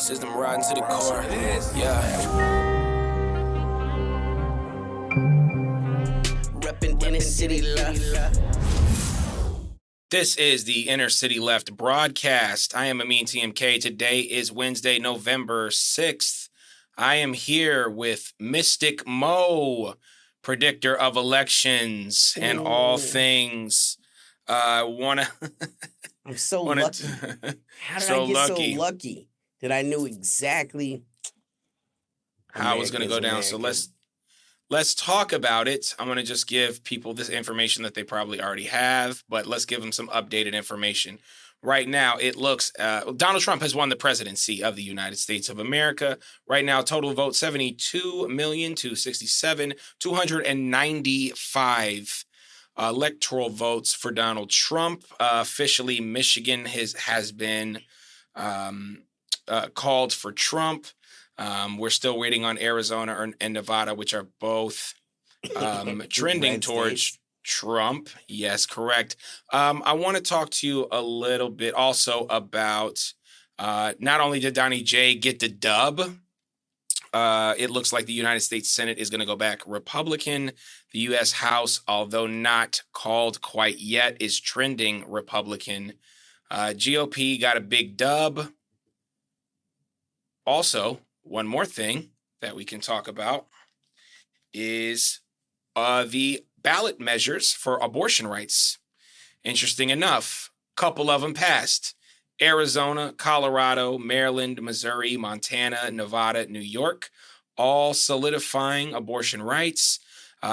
System riding to the core. Yeah. Reppin' inner city left. This is the Inner City Left broadcast. I am Amin TMK. Today is Wednesday, November 6th. I am here with Mystic Mo, predictor of elections and all things. I'm so lucky. How did I get so lucky that I knew exactly how it was going to go down? So let's talk about it. I'm going to just give people this information that they probably already have, but let's give them some updated information. Right now, it looks Donald Trump has won the presidency of the United States of America. Right now, total vote 72,267,295 electoral votes for Donald Trump. Officially, Michigan has been called for Trump. We're still waiting on Arizona and Nevada, which are both trending towards Trump. Yes, correct. I want to talk to you a little bit also about not only did Donnie J get the dub, it looks like the United States Senate is going to go back Republican. The U.S. House, although not called quite yet, is trending Republican. GOP got a big dub. Also, one more thing that we can talk about is the ballot measures for abortion rights. Interesting enough, a couple of them passed. Arizona, Colorado, Maryland, Missouri, Montana, Nevada, New York, all solidifying abortion rights.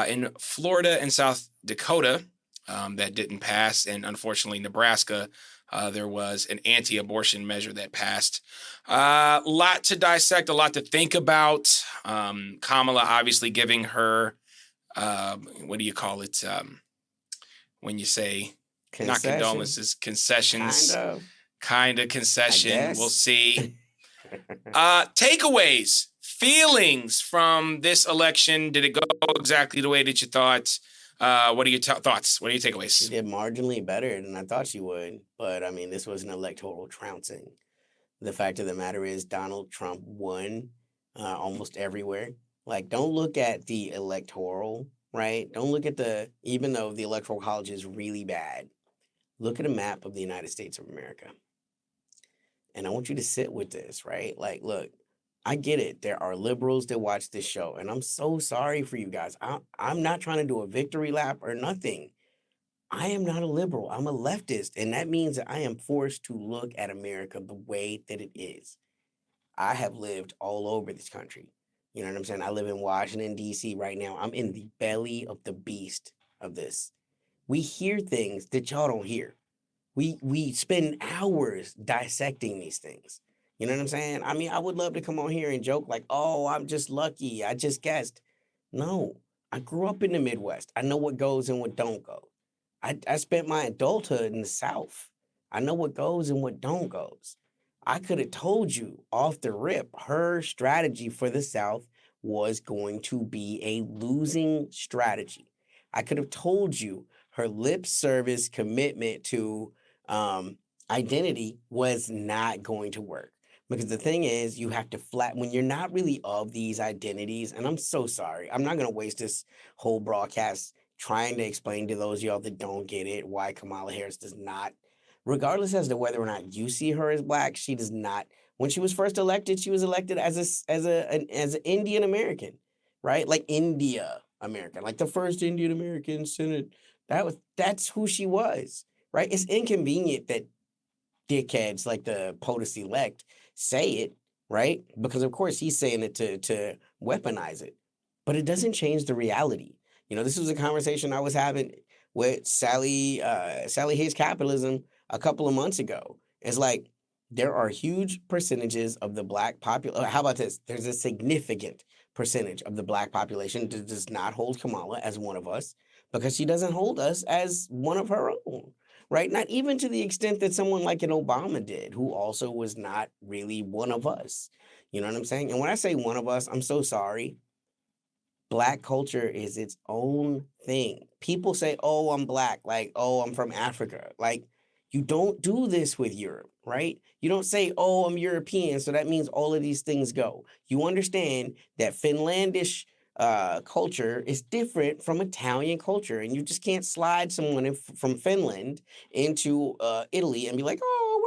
In Florida and South Dakota, that didn't pass. And unfortunately, Nebraska, there was an anti-abortion measure that passed. A lot to dissect, a lot to think about. Kamala obviously giving her, what do you call it? When you say not condolences, concessions. Kind of concession. We'll see. Takeaways, feelings from this election. Did it go exactly the way that you thought? What are your thoughts? What are your takeaways? She did marginally better than I thought she would. But, I mean, this was an electoral trouncing. The fact of the matter is Donald Trump won almost everywhere. Like, don't look at the electoral, right? Don't look at even though the electoral college is really bad, look at a map of the United States of America. And I want you to sit with this, right? Like, look, I get it. There are liberals that watch this show, and I'm so sorry for you guys. I'm not trying to do a victory lap or nothing. I am not a liberal. I'm a leftist, and that means that I am forced to look at America the way that it is. I have lived all over this country. You know what I'm saying? I live in Washington, D.C. right now. I'm in the belly of the beast of this. We hear things that y'all don't hear. We spend hours dissecting these things. You know what I'm saying? I mean, I would love to come on here and joke like, oh, I'm just lucky. I just guessed. No, I grew up in the Midwest. I know what goes and what don't go. I spent my adulthood in the South. I know what goes and what don't goes. I could have told you off the rip, her strategy for the South was going to be a losing strategy. I could have told you her lip service commitment to identity was not going to work. Because the thing is, you have to when you're not really of these identities, and I'm so sorry, I'm not going to waste this whole broadcast trying to explain to those of y'all that don't get it why Kamala Harris does not, regardless as to whether or not you see her as black, she does not. When she was first elected, she was elected as an Indian American, right? Like India American, like the first Indian American Senate. That's who she was, right? It's inconvenient that dickheads like the POTUS-elect say it, right? Because of course he's saying it to weaponize it, but it doesn't change the reality. You know, this was a conversation I was having with Sally Hays Capitalism a couple of months ago. It's like there are huge percentages of the black population. How about this? There's a significant percentage of the black population that does not hold Kamala as one of us because she doesn't hold us as one of her own. Right? Not even to the extent that someone like an Obama did, who also was not really one of us. You know what I'm saying? And when I say one of us, I'm so sorry. Black culture is its own thing. People say, oh, I'm black. Like, oh, I'm from Africa. Like, You don't do this with Europe, right? You don't say, oh, I'm European, so that means all of these things go. You understand that Finlandish culture is different from Italian culture, and you just can't slide someone from Finland into Italy and be like, oh,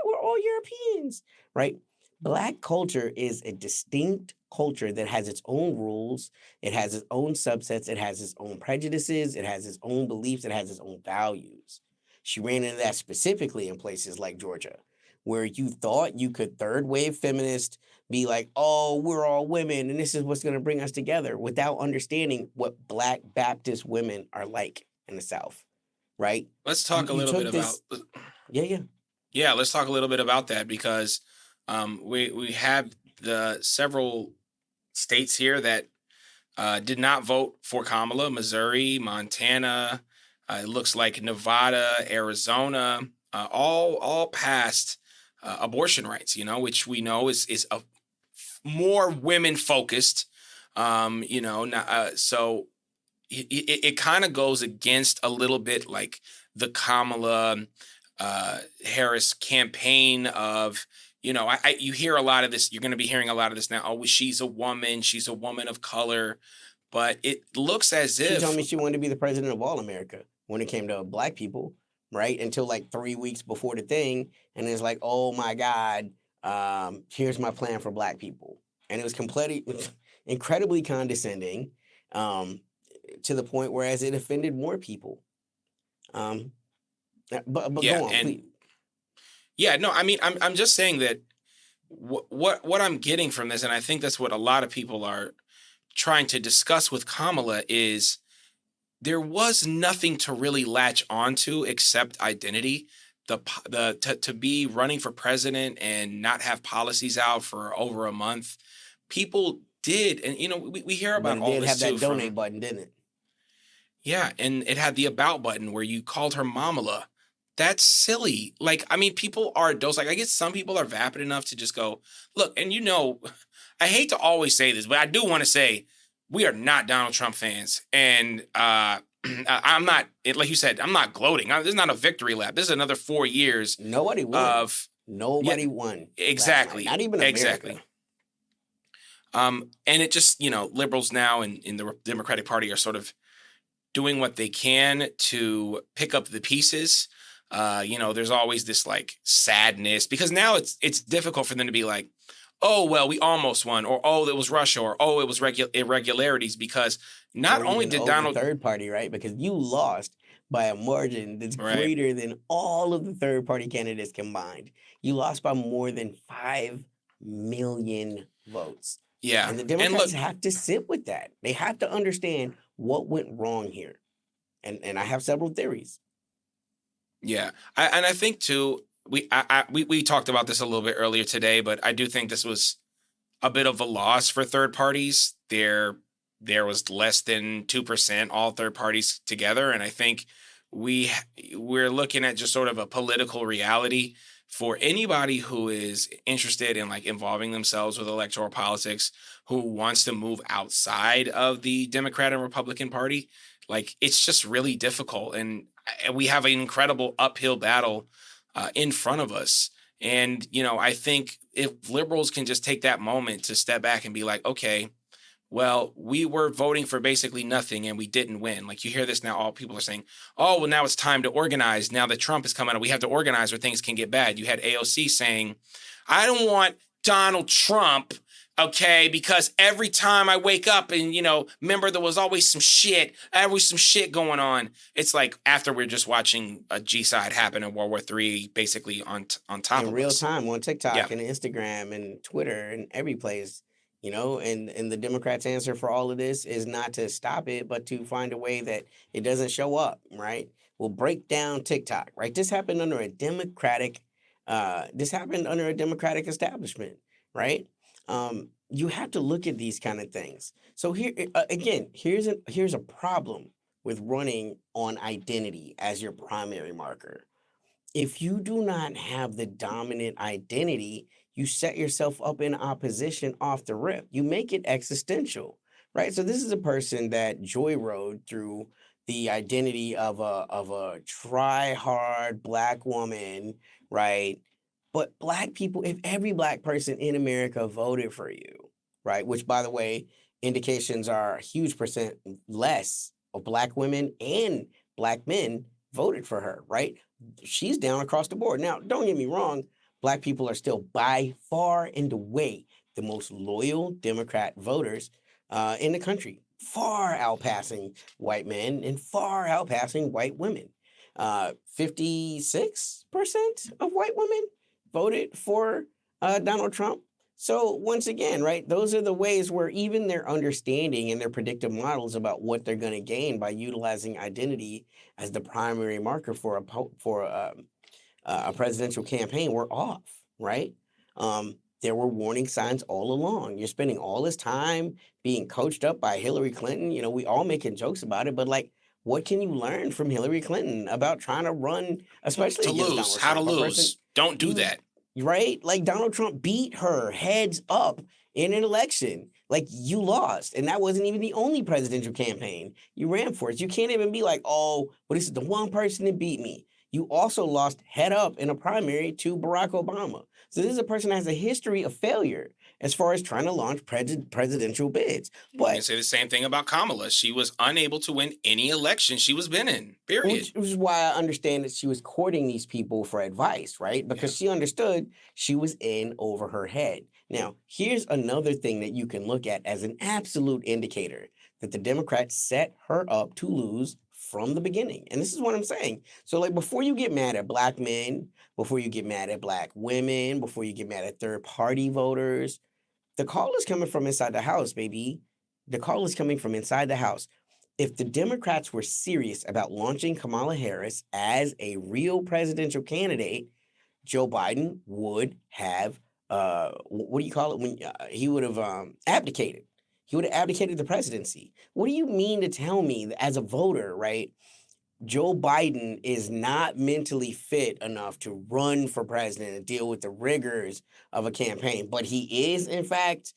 we're all Europeans, right? Black culture is a distinct culture that has its own rules, it has its own subsets, it has its own prejudices, it has its own beliefs, it has its own values. She ran into that specifically in places like Georgia, where you thought you could third wave feminist be like, oh, we're all women and this is what's going to bring us together without understanding what Black Baptist women are like in the South, right? Let's You, talk a you little bit took about this, yeah, yeah. yeah. Let's talk a little bit about that because we have the several states here that did not vote for Kamala: Missouri, Montana. It looks like Nevada, Arizona, all passed abortion rights. Which we know is a more women focused. So it kind of goes against a little bit like the Kamala Harris campaign of. You hear a lot of this. You're going to be hearing a lot of this now. Oh, she's a woman. She's a woman of color. But it looks as She told if, me she wanted to be the president of all America when it came to Black people, right? Until like 3 weeks before the thing. And it's like, oh my God, here's my plan for Black people. And it was completely, incredibly condescending to the point whereas it offended more people. Um, but yeah, go on, and please. yeah, no, I mean, I'm just saying that what I'm getting from this, and I think that's what a lot of people are trying to discuss with Kamala is there was nothing to really latch onto except identity. To be running for president and not have policies out for over a month, people did, and we hear But about it all did this have too that from donate button, didn't it? yeah, and it had the about button where you called her Mamala. That's silly. Like, I mean, people are adults. Like, I guess some people are vapid enough to just go, look, and I hate to always say this, but I do want to say we are not Donald Trump fans. And I'm not, like you said, I'm not gloating. This is not a victory lap. This is another 4 years Nobody won. of, yeah, Nobody won last night. exactly. Not even America. Exactly. And it just, liberals now in the Democratic Party are sort of doing what they can to pick up the pieces. There's always this like sadness because now it's difficult for them to be like, oh well, we almost won, or oh it was Russia, or oh it was irregularities because not Or only even did the Donald third party, right? Because you lost by a margin that's right, greater than all of the third party candidates combined. You lost by more than 5 million votes. yeah, And the and Democrats look, have to sit with that. They have to understand what went wrong here. And I have several theories. yeah, I think too we talked about this a little bit earlier today, but I do think this was a bit of a loss for third parties. There was less than 2% all third parties together, and I think we're looking at just sort of a political reality for anybody who is interested in like involving themselves with electoral politics, who wants to move outside of the Democrat and Republican Party. Like it's just really difficult, and we have an incredible uphill battle in front of us. And, I think if liberals can just take that moment to step back and be like, okay, well, we were voting for basically nothing and we didn't win. Like you hear this now, all people are saying, oh, well, now it's time to organize. Now that Trump is coming out, we have to organize or things can get bad. You had AOC saying, I don't want Donald Trump, okay, because every time I wake up and, remember there was always some shit, going on. It's like after we're just watching a G-side happen in World War III, basically on top In of real us. time on TikTok Yeah. and Instagram and Twitter and every place, and the Democrats' answer for all of this is not to stop it, but to find a way that it doesn't show up, right? We'll break down TikTok, right? This happened under a Democratic establishment, right? You have to look at these kind of things. So here again, here's a problem with running on identity as your primary marker. If you do not have the dominant identity, you set yourself up in opposition off the rip. You make it existential, right? So this is a person that joyrode through the identity of a try hard black woman, right? But black people, if every black person in America voted for you, right? Which, by the way, indications are a huge percent less of black women and black men voted for her, right? She's down across the board. Now, don't get me wrong, black people are still by far and away the most loyal Democrat voters in the country, far outpassing white men and far outpassing white women. 56% of white women voted for Donald Trump. So once again, right, those are the ways where even their understanding and their predictive models about what they're going to gain by utilizing identity as the primary marker for a presidential campaign were off, right? There were warning signs all along. You're spending all this time being coached up by Hillary Clinton. You know, we all making jokes about it, but like, what can you learn from Hillary Clinton about trying to run, especially To against lose, Donald how to Trump, a person lose. Don't do you that. right? Like Donald Trump beat her heads up in an election. Like you lost. And that wasn't even the only presidential campaign you ran for. You can't even be like, oh, well, this is the one person that beat me. You also lost head up in a primary to Barack Obama. So this is a person that has a history of failure as far as trying to launch presidential bids. You can But say the same thing about Kamala. She was unable to win any election she was been in, period. which is why I understand that she was courting these people for advice, right? Because she understood she was in over her head. Now, here's another thing that you can look at as an absolute indicator that the Democrats set her up to lose from the beginning. And this is what I'm saying. So, like, before you get mad at black men, before you get mad at black women, before you get mad at third party voters, the call is coming from inside the house, baby. The call is coming from inside the house. If the Democrats were serious about launching Kamala Harris as a real presidential candidate, Joe Biden would have what do you call it when he would have abdicated. He would have abdicated the presidency. What do you mean to tell me that as a voter, right? Joe Biden is not mentally fit enough to run for president and deal with the rigors of a campaign, but he is, in fact,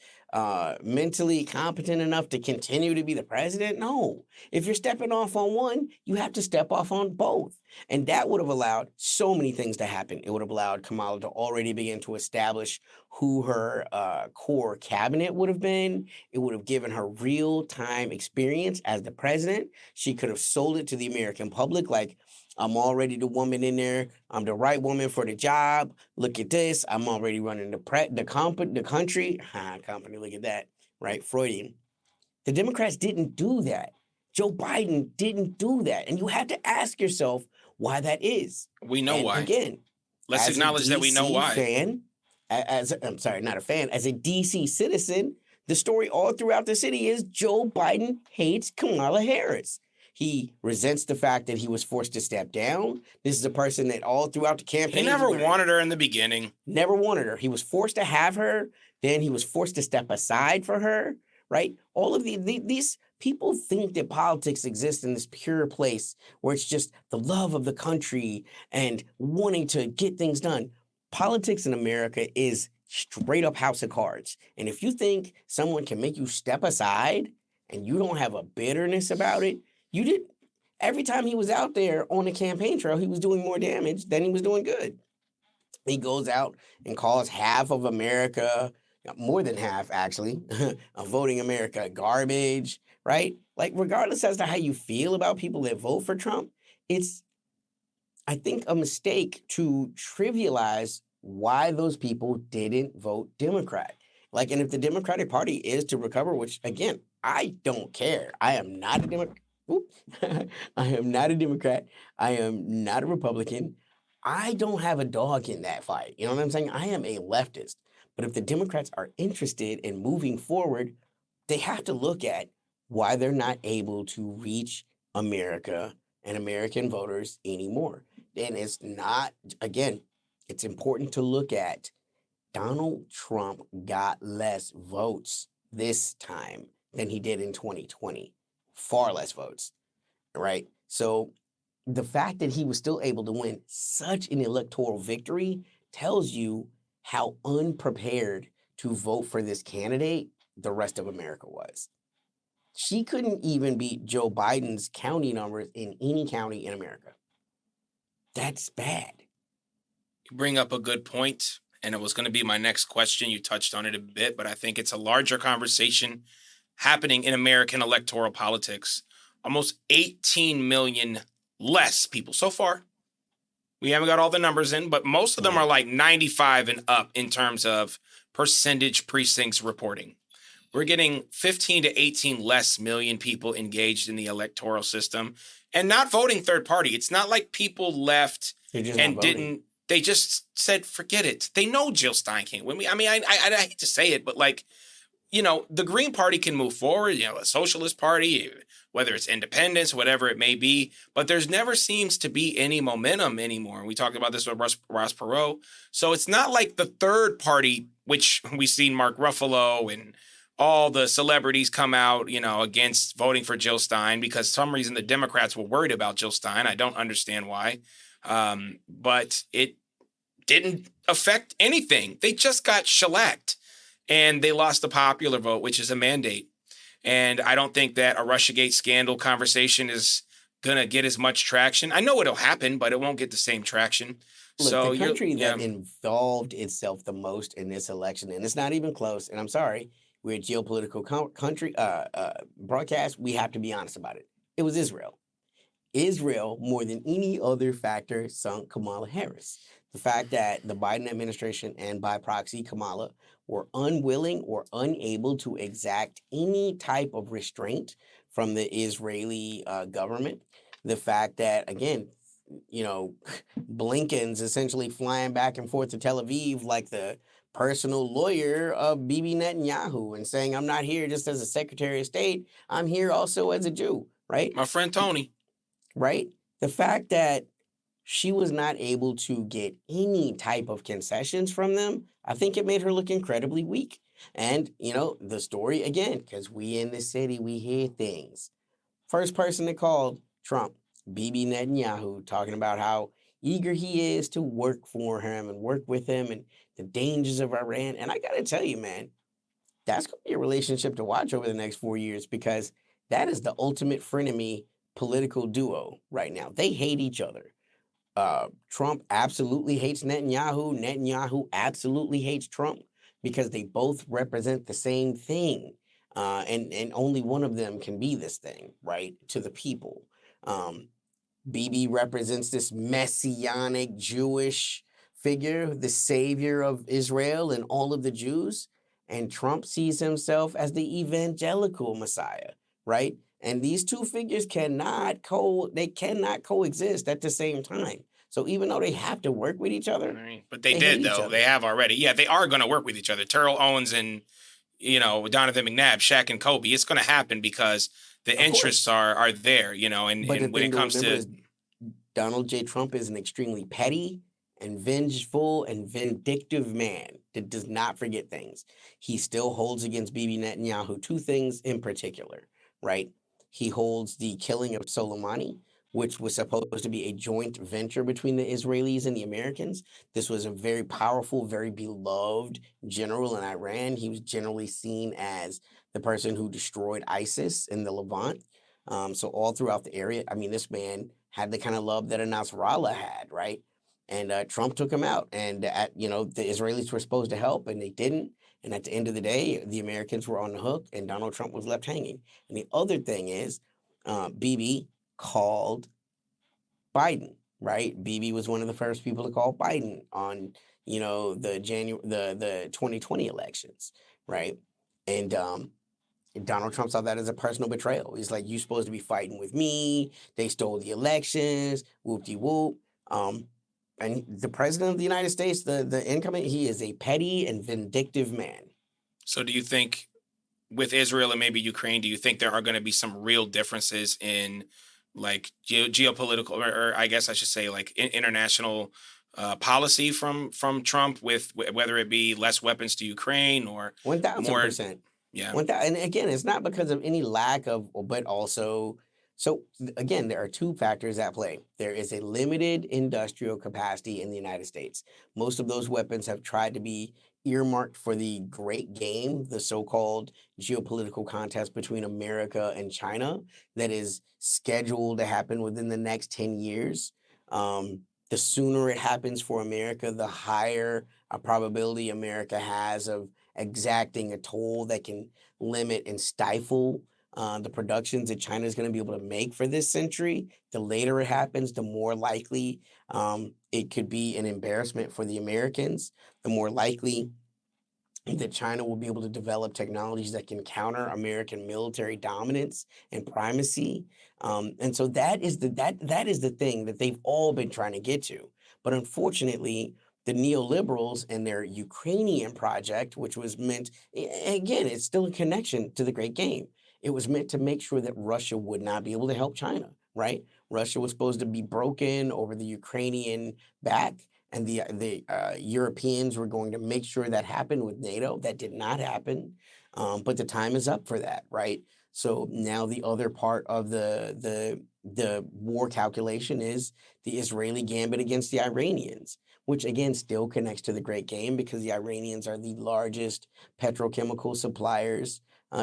mentally competent enough to continue to be the president? No. If you're stepping off on one, you have to step off on both. And that would have allowed so many things to happen. It would have allowed Kamala to already begin to establish who her core cabinet would have been. It would have given her real time experience as the president. She could have sold it to the American public like, I'm already the woman in there. I'm the right woman for the job. Look at this. I'm already running the country. Company, look at that. Right? Freudian. The Democrats didn't do that. Joe Biden didn't do that. And you have to ask yourself why that is. We know And why. again, Let's as a acknowledge that we know DC why. fan, I'm sorry, not a fan, as a DC citizen, the story all throughout the city is Joe Biden hates Kamala Harris. He resents the fact that he was forced to step down. This is a person that all throughout the campaign... He never wanted her in the beginning. Never wanted her. He was forced to have her. Then he was forced to step aside for her, right? All of these people think that politics exists in this pure place where it's just the love of the country and wanting to get things done. Politics in America is straight up house of cards. And if you think someone can make you step aside and you don't have a bitterness about it, you did. Every time he was out there on the campaign trail, he was doing more damage than he was doing good. He goes out and calls half of America, more than half actually, of voting America garbage, right? Like regardless as to how you feel about people that vote for Trump, it's, I think, a mistake to trivialize why those people didn't vote Democrat. Like, and if the Democratic Party is to recover, which again, I don't care. I am not a Democrat. I am not a Democrat. I am not a Republican. I don't have a dog in that fight. You know what I'm saying? I am a leftist. But if the Democrats are interested in moving forward, they have to look at why they're not able to reach America and American voters anymore. And it's not, again, it's important to look at Donald Trump got less votes this time than he did in 2020. Far less votes, right? So the fact that he was still able to win such an electoral victory tells you how unprepared to vote for this candidate the rest of America was. She couldn't even beat Joe Biden's county numbers in any county in America. That's bad. You bring up a good point, and it was going to be my next question. You touched on it a bit, but I think it's a larger conversation happening in American electoral politics. Almost 18 million less people so far. We haven't got all the numbers in, but most of them are like 95 and up in terms of percentage precincts reporting. We're getting 15 to 18 less million people engaged in the electoral system and not voting third party. It's not like people left and didn't. They just said, forget it. They know Jill Stein can't win. I hate to say it, but like, the Green Party can move forward, a socialist party, whether it's independence, whatever it may be, but there's never seems to be any momentum anymore. We talked about this with Ross Perot. So it's not like the third party, which we've seen Mark Ruffalo and all the celebrities come out, against voting for Jill Stein because for some reason the Democrats were worried about Jill Stein. I don't understand why. But it didn't affect anything. They just got shellacked. And they lost the popular vote, which is a mandate. And I don't think that a Russiagate scandal conversation is going to get as much traction. I know it'll happen, but it won't get the same traction. Look, the country that involved itself the most in this election, and it's not even close, and I'm sorry, we're a geopolitical country broadcast. We have to be honest about it. It was Israel. Israel, more than any other factor, sunk Kamala Harris. The fact that the Biden administration and by proxy Kamala were unwilling or unable to exact any type of restraint from the Israeli government. The fact that, again, Blinken's essentially flying back and forth to Tel Aviv like the personal lawyer of Bibi Netanyahu and saying, I'm not here just as a Secretary of State. I'm here also as a Jew, right? My friend Tony. Right? The fact that she was not able to get any type of concessions from them, I think it made her look incredibly weak. And, the story again, because we in the city, we hear things. First person that called Trump, Bibi Netanyahu, talking about how eager he is to work for him and work with him and the dangers of Iran. And I got to tell you, man, that's going to be a relationship to watch over the next 4 years because that is the ultimate frenemy political duo right now. They hate each other. Trump absolutely hates Netanyahu. Netanyahu absolutely hates Trump because they both represent the same thing. And only one of them can be this thing, right? To the people. Bibi represents this messianic Jewish figure, the savior of Israel and all of the Jews. And Trump sees himself as the evangelical Messiah, right? And these two figures cannot coexist at the same time. So even though they have to work with each other, but they did though. They have already. Yeah, they are going to work with each other. Terrell Owens and Donovan McNabb, Shaq and Kobe. It's going to happen because the interests are there. And when it comes to Donald J. Trump is an extremely petty and vengeful and vindictive man that does not forget things. He still holds against Bibi Netanyahu two things in particular, right? He holds the killing of Soleimani, which was supposed to be a joint venture between the Israelis and the Americans. This was a very powerful, very beloved general in Iran. He was generally seen as the person who destroyed ISIS in the Levant. So all throughout the area, this man had the kind of love that a Nasrallah had, right? And Trump took him out. And, the Israelis were supposed to help, and they didn't. And at the end of the day, the Americans were on the hook, and Donald Trump was left hanging. And the other thing is, Bibi called Biden, right? Bibi was one of the first people to call Biden on, the 2020 elections, right? And Donald Trump saw that as a personal betrayal. He's like, you're supposed to be fighting with me. They stole the elections, whoop-de-whoop. And the president of the United States, the incoming, he is a petty and vindictive man. So do you think with Israel and maybe Ukraine, do you think there are going to be some real differences in like geopolitical, or I guess I should say like international policy from Trump with whether it be less weapons to Ukraine or 1,000%. Yeah. And again, it's not because of any lack of, but also, so again, there are two factors at play. There is a limited industrial capacity in the United States. Most of those weapons have tried to be earmarked for the great game, the so-called geopolitical contest between America and China that is scheduled to happen within the next 10 years. The sooner it happens for America, the higher a probability America has of exacting a toll that can limit and stifle the productions that China is going to be able to make for this century. The later it happens, the more likely it could be an embarrassment for the Americans, the more likely that China will be able to develop technologies that can counter American military dominance and primacy. And so that is the thing that they've all been trying to get to. But unfortunately, the neoliberals and their Ukrainian project, which was meant, again, it's still a connection to the Great Game. It was meant to make sure that Russia would not be able to help China, right? Russia was supposed to be broken over the Ukrainian back, and the Europeans were going to make sure that happened with NATO. That did not happen, but the time is up for that, right? So now the other part of the war calculation is the Israeli gambit against the Iranians, which again still connects to the Great Game because the Iranians are the largest petrochemical suppliers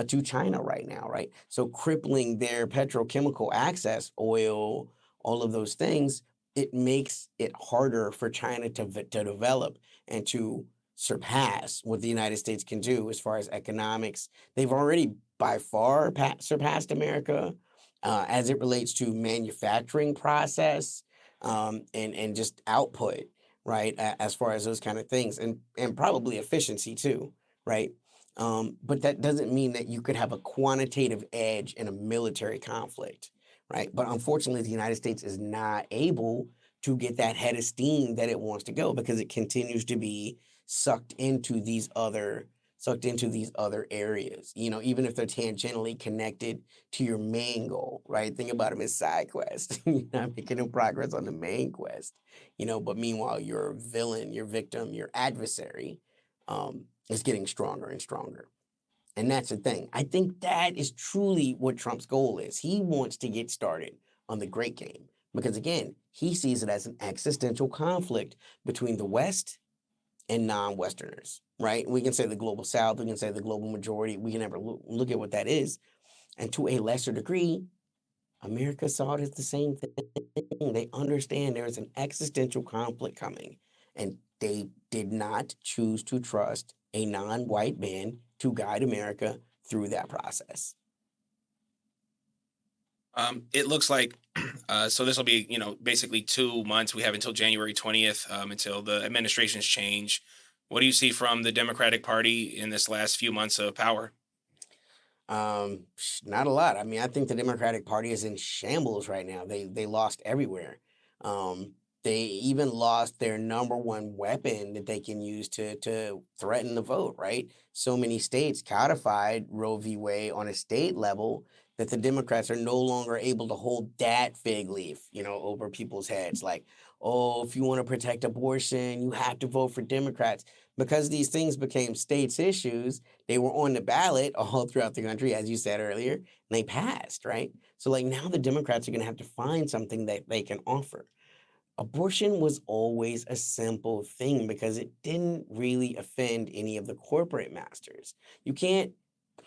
to China right now, right? So crippling their petrochemical access, oil, all of those things, it makes it harder for China to develop and to surpass what the United States can do as far as economics. They've already by far surpassed America as it relates to manufacturing process and just output, right? As far as those kind of things, and probably efficiency too, right? But that doesn't mean that you could have a quantitative edge in a military conflict, right? But unfortunately, the United States is not able to get that head of steam that it wants to go because it continues to be sucked into these other areas, even if they're tangentially connected to your main goal, right? Think about them as side quests. You're not making no progress on the main quest, but meanwhile, your villain, your victim, your adversary is getting stronger and stronger. And that's the thing. I think that is truly what Trump's goal is. He wants to get started on the great game because, again, he sees it as an existential conflict between the West and non-Westerners, right? We can say the global South, we can say the global majority, we can never look at what that is. And to a lesser degree, America saw it as the same thing. They understand there is an existential conflict coming, and they did not choose to trust a non-white man to guide America through that process. It looks like so this will be basically 2 months. We have until January 20th until the administrations change. What do you see from the Democratic Party in this last few months of power? Not a lot. I mean, I think the Democratic Party is in shambles right now. They lost everywhere. They even lost their number one weapon that they can use to threaten the vote, right? So many states codified Roe v. Wade on a state level that the Democrats are no longer able to hold that fig leaf, over people's heads. Like, oh, if you want to protect abortion, you have to vote for Democrats. Because these things became states' issues, they were on the ballot all throughout the country, as you said earlier, and they passed, right? So, like, now the Democrats are going to have to find something that they can offer. Abortion was always a simple thing because it didn't really offend any of the corporate masters. You can't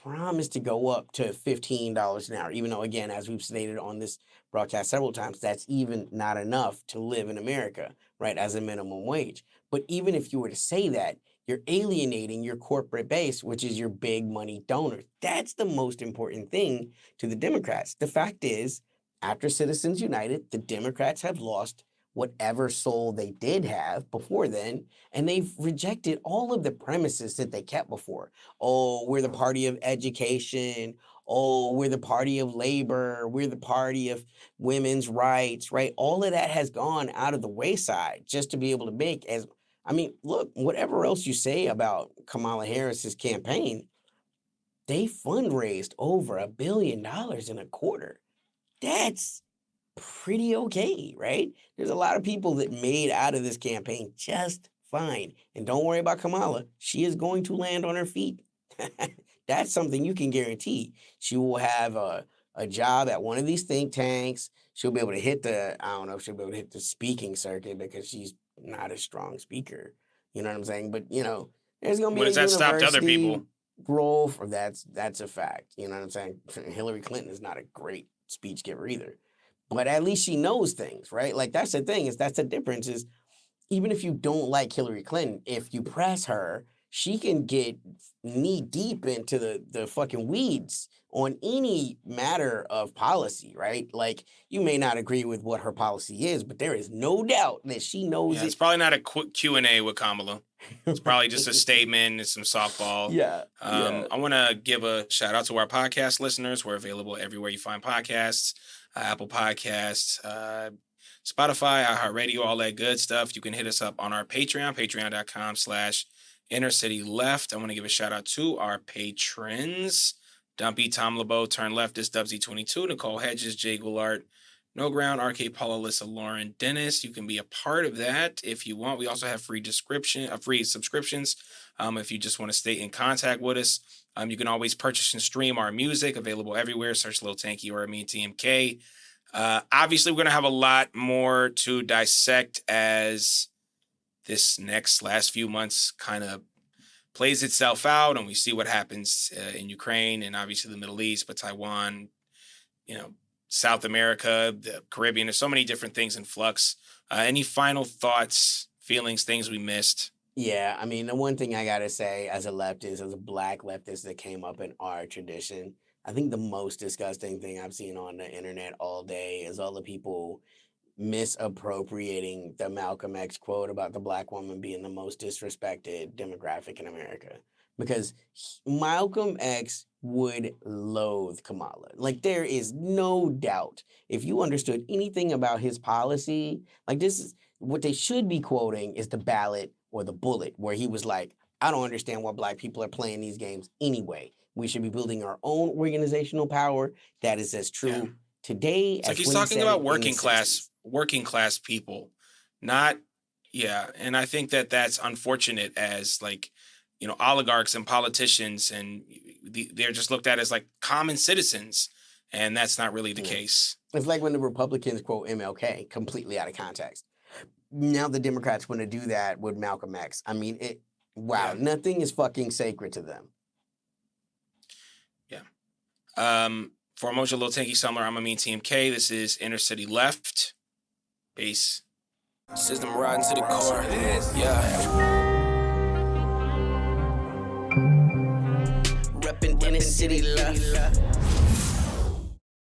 promise to go up to $15 an hour, even though, again, as we've stated on this broadcast several times, that's even not enough to live in America, right, as a minimum wage. But even if you were to say that, you're alienating your corporate base, which is your big money donors. That's the most important thing to the Democrats. The fact is, after Citizens United, the Democrats have lost whatever soul they did have before then, and they've rejected all of the premises that they kept before. Oh, we're the party of education. Oh, we're the party of labor. We're the party of women's rights, right? All of that has gone out of the wayside just to be able to make look, whatever else you say about Kamala Harris's campaign, they fundraised over $1 billion in a quarter. That's pretty okay, right? There's a lot of people that made out of this campaign just fine. And don't worry about Kamala. She is going to land on her feet. That's something you can guarantee. She will have a job at one of these think tanks. She'll be able to I don't know if she'll be able to hit the speaking circuit because she's not a strong speaker. You know what I'm saying? But, There's gonna be When a has that stopped other university people? growth, or that's a fact. You know what I'm saying? Hillary Clinton is not a great speech giver either, but at least she knows things, right? Like that's the thing, is that's the difference, is even if you don't like Hillary Clinton, if you press her, she can get knee deep into the fucking weeds on any matter of policy, right? Like you may not agree with what her policy is, but there is no doubt that she knows Yeah, it. it's probably not a quick Q&A with Kamala. It's probably just a statement and some softball. Yeah, yeah. I want to give a shout out to our podcast listeners. We're available everywhere you find podcasts, Apple Podcasts, Spotify, iHeartRadio, all that good stuff. You can hit us up on our Patreon, patreon.com/InnerCityLeft. I want to give a shout out to our patrons. Dumpy, Tom LeBeau, Turn Leftist, Dubsy22, Nicole Hedges, Jay Goulart, No Ground, RK Paula, Alyssa, Lauren, Dennis. You can be a part of that if you want. We also have free subscriptions. If you just want to stay in contact with us, you can always purchase and stream our music, available everywhere. Search Lil Tanky or Me TMK. Obviously, we're going to have a lot more to dissect as this last few months kind of plays itself out, and we see what happens in Ukraine and obviously the Middle East, but Taiwan, South America, the Caribbean. There's so many different things in flux. Any final thoughts, feelings, things we missed? Yeah, I mean, the one thing I gotta say as a leftist, as a black leftist that came up in our tradition, I think the most disgusting thing I've seen on the internet all day is all the people misappropriating the Malcolm X quote about the black woman being the most disrespected demographic in America. Because Malcolm X would loathe Kamala. Like, there is no doubt. If you understood anything about his policy, like, this is what they should be quoting is the ballot or the bullet, where he was like, I don't understand why black people are playing these games anyway. We should be building our own organizational power. That is as true today It's as like he's when he talking said about it in the working class people, not and I think that that's unfortunate, as like oligarchs and politicians, and they're just looked at as like common citizens, and that's not really the case. It's like when the Republicans quote MLK completely out of context. Now the Democrats want to do that with Malcolm X. I mean, nothing is fucking sacred to them. For Mojo Lil Tanky Summer, I'm Amin TMK. This is Inner City Left. Peace. System riding to the core. Yeah. Reppin' Inner City Left.